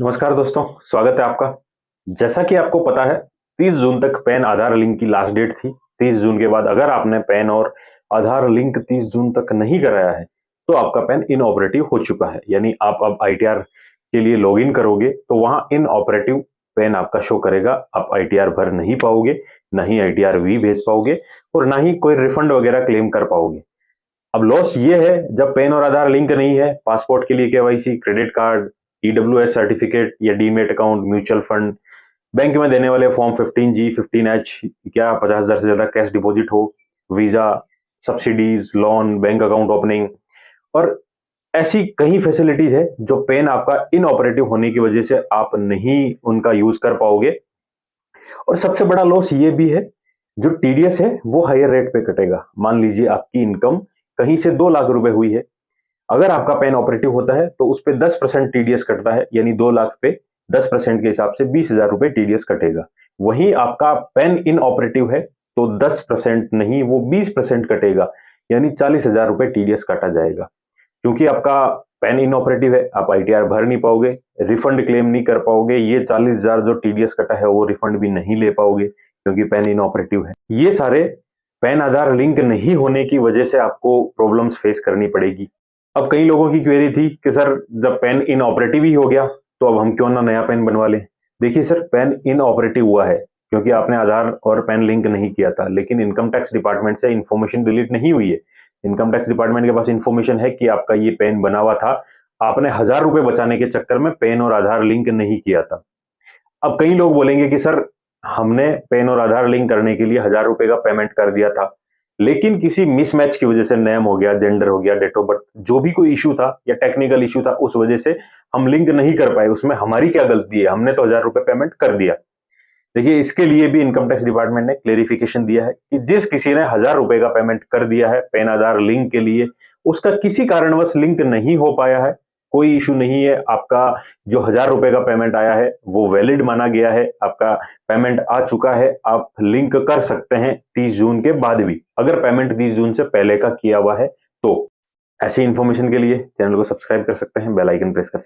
नमस्कार दोस्तों, स्वागत है आपका। जैसा कि आपको पता है 30 जून तक पैन आधार लिंक की लास्ट डेट थी। 30 जून के बाद अगर आपने पैन और आधार लिंक 30 जून तक नहीं कराया है तो आपका पैन इनऑपरेटिव हो चुका है। यानी आप अब आईटीआर के लिए लॉगिन करोगे तो वहां इनऑपरेटिव पैन आपका शो करेगा। आप आईटीआर भर नहीं पाओगे, ना ही आईटीआर वी भेज पाओगे और ना ही कोई रिफंड वगैरह क्लेम कर पाओगे। अब लॉस ये है, जब पैन और आधार लिंक नहीं है, पासपोर्ट के लिए KYC, credit card, EWS certificate या demat account, mutual fund, bank में देने वाले फॉर्म 15G 15H, क्या 50,000 से ज्यादा कैश डिपॉजिट हो, visa, subsidies, loan, bank account opening और ऐसी कई फैसिलिटीज है जो पेन आपका इनऑपरेटिव होने की वजह से आप नहीं उनका यूज कर पाओगे। और सबसे बड़ा लॉस ये भी है, जो टीडीएस है वो हायर रेट पे कटेगा। मान लीजिए आपकी इनकम कहीं से 2 लाख रुपए हुई है, अगर आपका पेन ऑपरेटिव होता है तो उस पे 10% टीडीएस कटता है, यानी 2 लाख पे 10% के हिसाब से 20,000 रुपए टीडीएस कटेगा। वहीं आपका पेन इन ऑपरेटिव है तो 10% नहीं, वो 20% कटेगा, यानी 40,000 रुपए टीडीएस काटा जाएगा। क्योंकि आपका पेन इन ऑपरेटिव है, आप आईटीआर भर नहीं पाओगे, रिफंड क्लेम नहीं कर पाओगे, ये 40,000 जो टीडीएस कटा है वो रिफंड भी नहीं ले पाओगे क्योंकि पेन इन ऑपरेटिव है। ये सारे पैन आधार लिंक नहीं होने की वजह से आपको प्रॉब्लम्स फेस करनी पड़ेगी। अब कई लोगों की क्वेरी थी कि सर जब पैन इन ऑपरेटिव ही हो गया तो अब हम क्यों ना नया पैन बनवा लें। देखिए सर, पैन इन ऑपरेटिव हुआ है क्योंकि आपने आधार और पैन लिंक नहीं किया था, लेकिन इनकम टैक्स डिपार्टमेंट से इन्फॉर्मेशन डिलीट नहीं हुई है। इनकम टैक्स डिपार्टमेंट के पास इन्फॉर्मेशन है कि आपका ये पैन बना हुआ था, आपने 1,000 रुपए बचाने के चक्कर में पैन और आधार लिंक नहीं किया था। अब कई लोग बोलेंगे कि सर हमने पैन और आधार लिंक करने के लिए 1,000 रुपए का पेमेंट कर दिया था, लेकिन किसी मिसमैच की वजह से, नेम हो गया, जेंडर हो गया, डेट ऑफ बर्थ, जो भी कोई इशू था या टेक्निकल इशू था, उस वजह से हम लिंक नहीं कर पाए। उसमें हमारी क्या गलती है? हमने तो 1,000 रुपए पेमेंट कर दिया। देखिए, इसके लिए भी इनकम टैक्स डिपार्टमेंट ने क्लेरिफिकेशन दिया है कि जिस किसी ने 1,000 रुपए का पेमेंट कर दिया है पैन आधार लिंक के लिए, उसका किसी कारणवश लिंक नहीं हो पाया है, कोई इशू नहीं है। आपका जो 1,000 रुपए का पेमेंट आया है वो वैलिड माना गया है, आपका पेमेंट आ चुका है, आप लिंक कर सकते हैं 30 जून के बाद भी, अगर पेमेंट 30 जून से पहले का किया हुआ है तो। ऐसी इंफॉर्मेशन के लिए चैनल को सब्सक्राइब कर सकते हैं, बेल आइकन प्रेस कर सकते हैं।